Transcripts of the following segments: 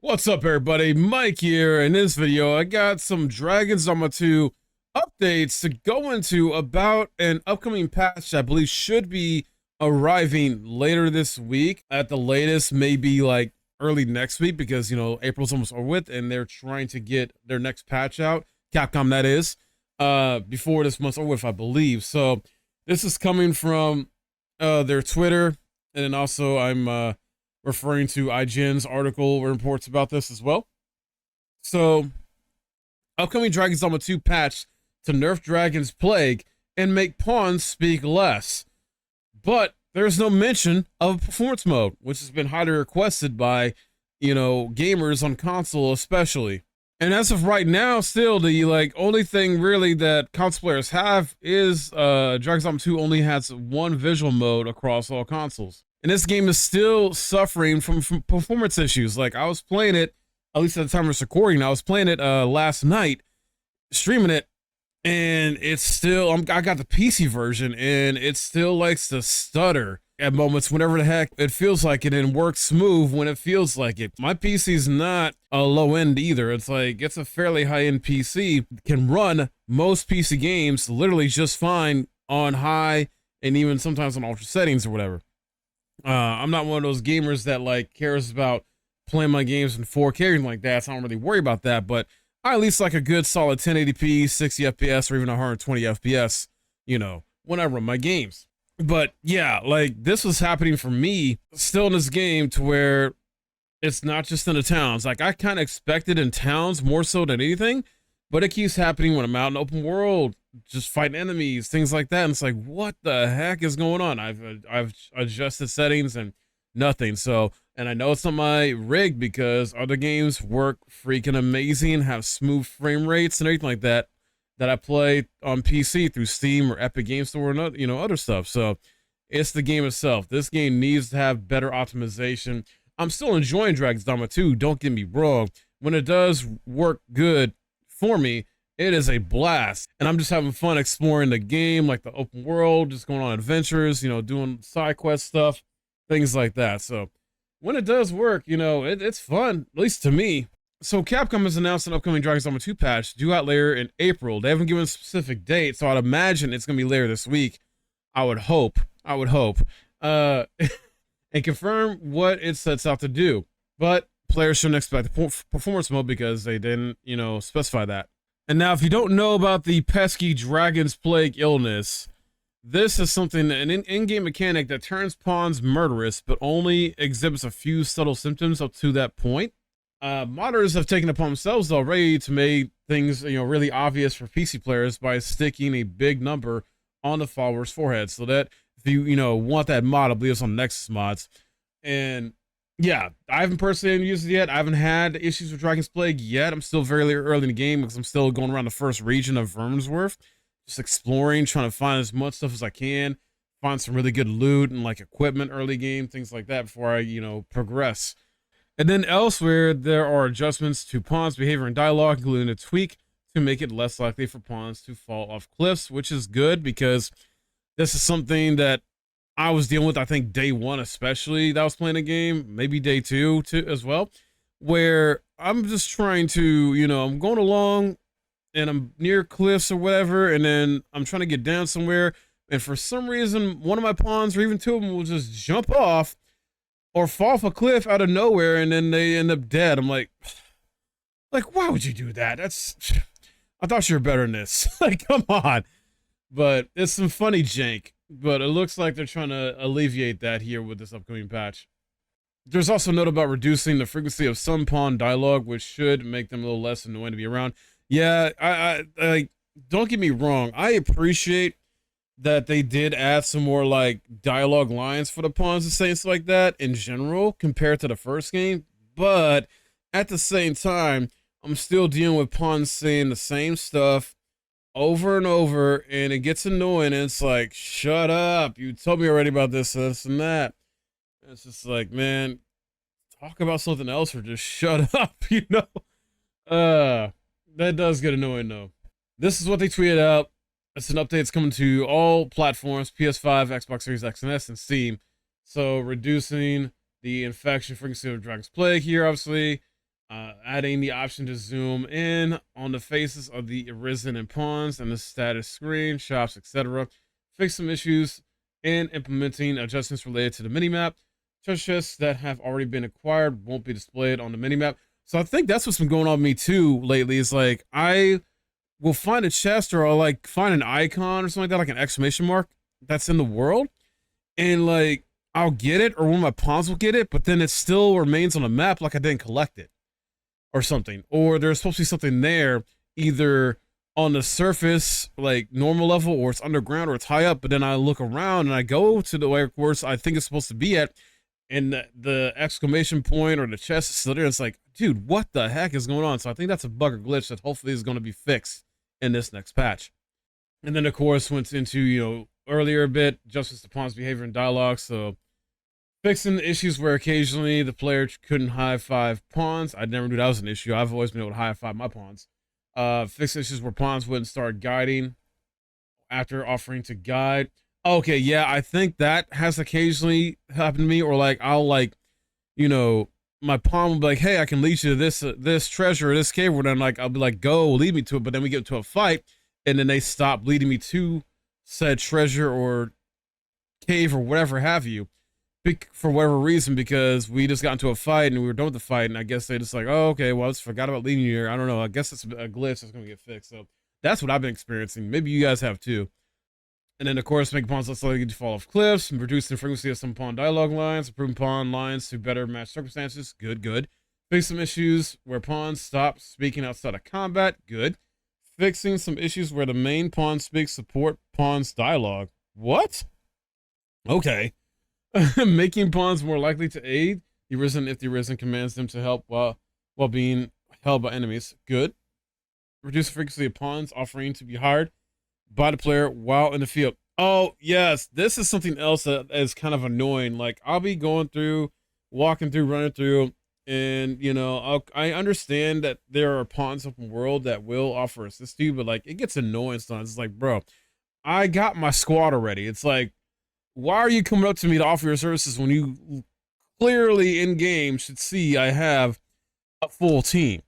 What's up, everybody? Mike here. In this video, I got some Dogma 2 updates to go into about an upcoming patch that I believe should be arriving later this week. At the latest, maybe like early next week, because, you know, April's almost over with and they're trying to get their next patch out. Capcom, that is, before this month's over with, I believe. So this is coming from their Twitter, and then also I'm referring to IGN's article where reports about this as well. So, upcoming Dogma 2 patch to nerf Dragon's Plague and make pawns speak less. But there's no mention of performance mode, which has been highly requested by, you know, gamers on console especially. And as of right now, still the only thing really that console players have is Dogma 2 only has one visual mode across all consoles. And this game is still suffering from performance issues. Like, I was playing it, at least at the time of this recording, I was playing it last night, streaming it, and it's still, I got the PC version, and it still likes to stutter at moments whenever the heck it feels like it, and works smooth when it feels like it. My PC's not a low end either. It's like, it's a fairly high end PC, can run most PC games literally just fine on high and even sometimes on ultra settings or whatever. I'm not one of those gamers that like cares about playing my games in 4K or anything like that, so I don't really worry about that, but I at least like a good solid 1080p, 60 FPS, or even 120 FPS, you know, when I run my games. But yeah, like, this was happening for me still in this game to where it's not just in the towns. Like, I kind of expected in towns more so than anything, but it keeps happening when I'm out in open world, just fighting enemies, things like that. And it's like, what the heck is going on? I've adjusted settings and nothing. So, and I know it's not my rig because other games work freaking amazing, have smooth frame rates and everything like that, that I play on PC through Steam or Epic Game Store and, you know, other stuff. So it's the game itself. This game needs to have better optimization. I'm still enjoying Dogma 2, don't get me wrong. When it does work good for me, it is a blast, and I'm just having fun exploring the game, like the open world, just going on adventures, you know, doing side quest stuff, things like that. So when it does work, you know, it's fun, at least to me. So Capcom has announced an upcoming Dogma 2 patch due out later in April. They haven't given a specific date, so I'd imagine it's gonna be later this week. I would hope, and confirm what it sets out to do. But players shouldn't expect performance mode because they didn't, you know, specify that. And now, if you don't know about the pesky Dragon's Plague illness, this is something, an in-game mechanic that turns pawns murderous, but only exhibits a few subtle symptoms up to that point. Modders have taken it upon themselves already to make things, you know, really obvious for PC players by sticking a big number on the follower's forehead, so that if you know, want that mod, I believe it's on Nexus mods. And yeah, I haven't personally used it yet. I haven't had issues with Dragon's Plague yet. I'm still very early in the game because I'm still going around the first region of Vermsworth, just exploring, trying to find as much stuff as I can, find some really good loot and like equipment early game, things like that before I, you know, progress. And then elsewhere, there are adjustments to pawns' behavior and dialogue, including a tweak to make it less likely for pawns to fall off cliffs, which is good because this is something that I was dealing with, I think, day one especially, that I was playing a game, maybe day two too as well, where I'm just trying to, you know, I'm going along and I'm near cliffs or whatever, and then I'm trying to get down somewhere, and for some reason, one of my pawns or even two of them will just jump off or fall off a cliff out of nowhere, and then they end up dead. I'm like, why would you do that? I thought you were better than this. Like, come on. But it's some funny jank. But it looks like they're trying to alleviate that here with this upcoming patch. There's also a note about reducing the frequency of some pawn dialogue, which should make them a little less annoying to be around. Yeah, I don't get me wrong. I appreciate that they did add some more like dialogue lines for the pawns and things like that in general compared to the first game. But at the same time, I'm still dealing with pawns saying the same stuff over and over, and it gets annoying, and it's like, shut up, you told me already about this and that. And it's just like, man, talk about something else or just shut up, you know. That does get annoying though. This is what they tweeted out. It's an update that's coming to all platforms: PS5, Xbox Series X and S, and Steam. So reducing the infection frequency of Dragon's Plague here, obviously, adding the option to zoom in on the faces of the arisen and pawns and the status screen, shops, etc. Fix some issues and implementing adjustments related to the minimap. Treasure chests that have already been acquired won't be displayed on the minimap. So I think that's what's been going on with me too lately. Is like I will find a chest or I'll like find an icon or something like that, like an exclamation mark that's in the world, and like I'll get it, or one of my pawns will get it, but then it still remains on the map like I didn't collect it or something. Or there's supposed to be something there, either on the surface, like normal level, or it's underground, or it's high up, but then I look around and I go to the way course I think it's supposed to be at, and the exclamation point or the chest is still there. It's like, dude, what the heck is going on? So I think that's a bug or glitch that hopefully is going to be fixed in this next patch. And then of course went into, you know, earlier a bit, justice to pawn's behavior and dialogue. So fixing the issues where occasionally the player couldn't high-five pawns. I never knew that was an issue. I've always been able to high-five my pawns. Fix issues where pawns wouldn't start guiding after offering to guide. Okay, yeah, I think that has occasionally happened to me, or like I'll like, you know, my pawn will be like, hey, I can lead you to this treasure or this cave, and then like I'll be like, go, lead me to it, but then we get to a fight, and then they stop leading me to said treasure or cave or whatever have you, for whatever reason, because we just got into a fight and we were done with the fight, and I guess they just like, oh, okay, well, I just forgot about leading you here. I don't know. I guess it's a glitch that's gonna get fixed. So that's what I've been experiencing. Maybe you guys have too. And then, of course, make pawns less likely to fall off cliffs, and reduce the frequency of some pawn dialogue lines, improving pawn lines to better match circumstances. Good, good. Fix some issues where pawns stop speaking outside of combat. Good. Fixing some issues where the main pawn speaks support pawn's dialogue. What? Okay. Making pawns more likely to aid the Arisen if the Arisen commands them to help while being held by enemies. Good. Reduce the frequency of pawns offering to be hired by the player while in the field. Oh, yes. This is something else that is kind of annoying. Like, I'll be going through, walking through, running through, and, you know, I understand that there are pawns open world that will offer assist to you, but, like, it gets annoying sometimes. It's like, bro, I got my squad already. It's like, why are you coming up to me to offer your services when you clearly in-game should see I have a full team?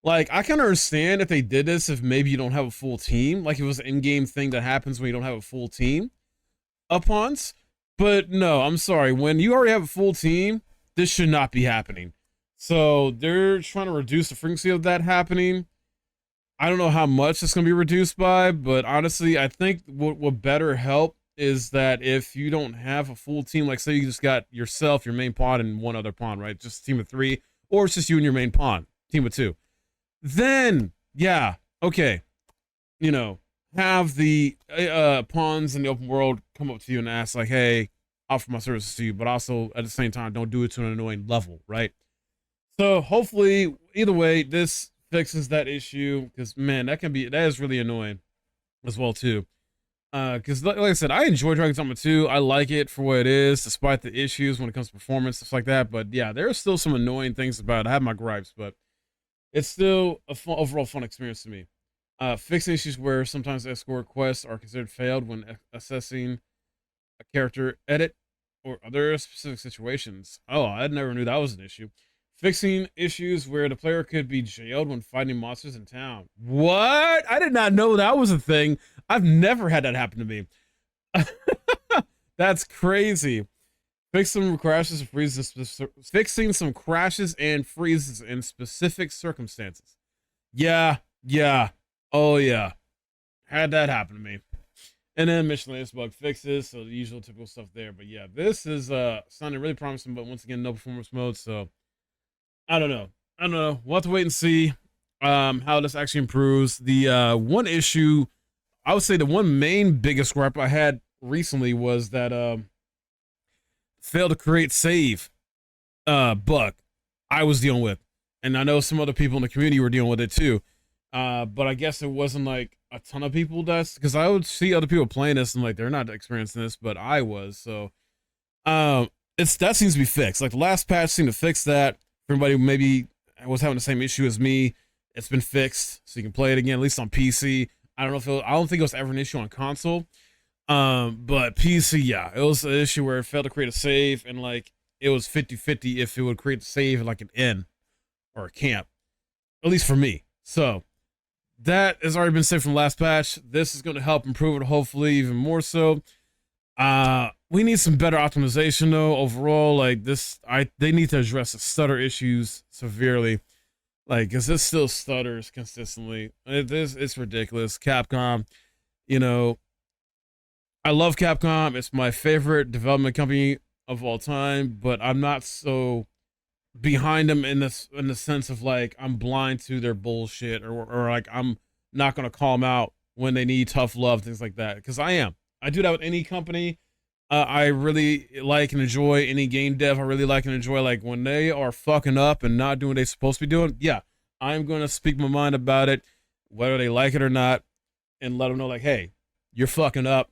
Like, I can understand if they did this if maybe you don't have a full team, like if it was an in-game thing that happens when you don't have a full team of pawns. But no, I'm sorry. When you already have a full team, this should not be happening. So they're trying to reduce the frequency of that happening. I don't know how much it's going to be reduced by, but honestly, I think what would better help is that if you don't have a full team, like say you just got yourself, your main pawn, and one other pawn, right? Just a team of 3, or it's just you and your main pawn, team of 2. Then, yeah, okay, you know, have the pawns in the open world come up to you and ask, like, hey, offer my services to you, but also at the same time, don't do it to an annoying level, right? So hopefully, either way, this fixes that issue, because, man, that is really annoying as well, too. Because, like I said, I enjoy Dragon's Dogma 2. I like it for what it is, despite the issues when it comes to performance, stuff like that. But, yeah, there are still some annoying things about it. I have my gripes, but it's still a overall fun experience to me. Fixing issues where sometimes escort quests are considered failed when assessing a character edit or other specific situations. Oh, I never knew that was an issue. Fixing issues where the player could be jailed when fighting monsters in town. What? I did not know that was a thing. I've never had that happen to me. That's crazy. Fixing some crashes and freezes in specific circumstances. Yeah. Oh yeah. Had that happen to me. And then miscellaneous bug fixes, so the usual typical stuff there. But yeah, this is sounding really promising, but once again, no performance mode, so I don't know. We'll have to wait and see how this actually improves. The one issue, I would say the one main biggest gripe I had recently was that failed to create save bug I was dealing with. And I know some other people in the community were dealing with it too. But I guess it wasn't like a ton of people because I would see other people playing this and like they're not experiencing this, but I was. So that seems to be fixed. Like the last patch seemed to fix that. For anybody who maybe was having the same issue as me, it's been fixed, so you can play it again, at least on PC. I don't think it was ever an issue on console. But PC, yeah, it was an issue where it failed to create a save, and like it was 50-50 if it would create a save like an N or a camp, at least for me. So that has already been said from the last patch. This is going to help improve it, hopefully even more so. We need some better optimization though. Overall, like this, they need to address the stutter issues severely. Like, cause this still stutters consistently. It's ridiculous. Capcom, you know, I love Capcom. It's my favorite development company of all time, but I'm not so behind them in the sense of like I'm blind to their bullshit, or like I'm not gonna call them out when they need tough love, things like that. Because I do that with any company. I really like and enjoy any game dev. I really like and enjoy, like, when they are fucking up and not doing what they're supposed to be doing. Yeah, I'm gonna speak my mind about it, whether they like it or not, and let them know, like, hey, you're fucking up.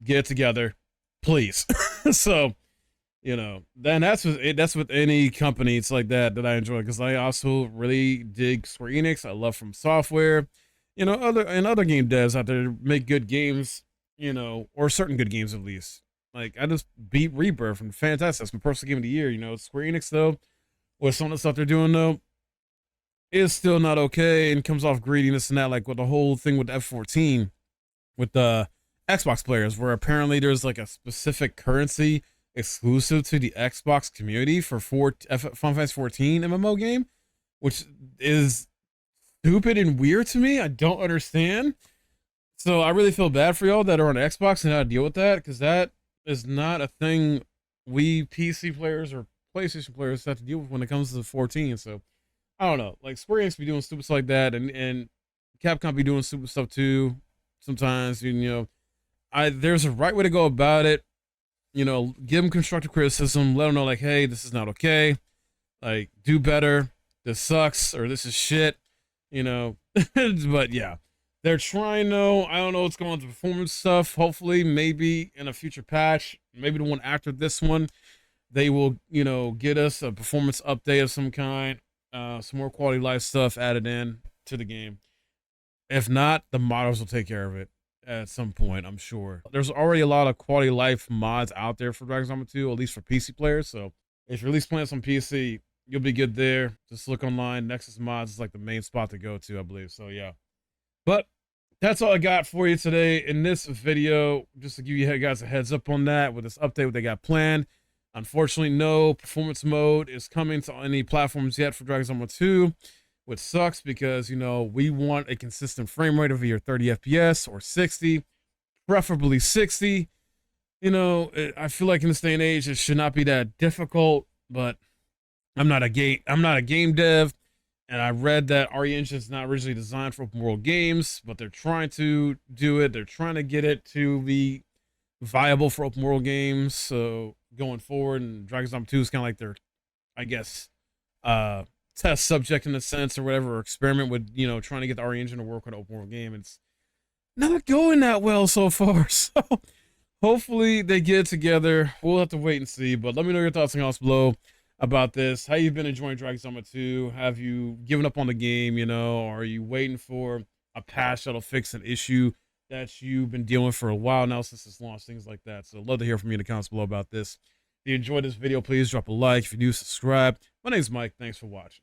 Get it together, please. So, then that's with any company. It's like that I enjoy, because I also really dig Square Enix. I love From Software, other game devs out there make good games, or certain good games at least. Like, I just beat Rebirth from fantastic. That's my personal game of the year. Square Enix though, with some of the stuff they're doing though, is still not okay and comes off greediness and that. Like with the whole thing with F14, with the Xbox players, where apparently there's like a specific currency exclusive to the Xbox community for Final Fantasy 14 MMO game, which is stupid and weird to me. I don't understand. So I really feel bad for y'all that are on Xbox and how to deal with that, because that is not a thing we PC players or PlayStation players have to deal with when it comes to 14. So I don't know. Like, Square Enix be doing stupid stuff like that, and Capcom be doing stupid stuff too sometimes. There's a right way to go about it. Give them constructive criticism. Let them know, like, hey, this is not okay. Like, do better. This sucks, or this is shit. But yeah, they're trying though. I don't know what's going on with the performance stuff. Hopefully, maybe in a future patch, maybe the one after this one, they will, get us a performance update of some kind, some more quality life stuff added in to the game. If not, the modders will take care of it at some point, I'm sure. There's already a lot of quality life mods out there for Dragon's Dogma 2, at least for PC players. So if you're at least playing this on PC, you'll be good there. Just look online. Nexus Mods is like the main spot to go to, I believe. So yeah. But that's all I got for you today in this video, just to give you guys a heads up on that with this update, what they got planned. Unfortunately, no performance mode is coming to any platforms yet for Dragon's Dogma 2, which sucks because, we want a consistent frame rate of either 30 FPS or 60, preferably 60. I feel like in this day and age, it should not be that difficult, but I'm not a game dev. And I read that RE Engine is not originally designed for open world games, but they're trying to do it. They're trying to get it to be viable for open world games. So going forward, and Dragon's Dogma 2 is kind of like their, I guess, test subject in a sense, or whatever, or experiment with, trying to get the RE Engine to work on an open world game. It's not going that well so far. So hopefully they get it together. We'll have to wait and see. But let me know your thoughts in the comments below about this. How you've been enjoying Dragon's Dogma 2? Have you given up on the game? Are you waiting for a patch that'll fix an issue that you've been dealing with for a while now since it's launched, things like that? So I'd love to hear from you in the comments below about this. If you enjoyed this video, please drop a like. If you're new, subscribe. My name's Mike. Thanks for watching.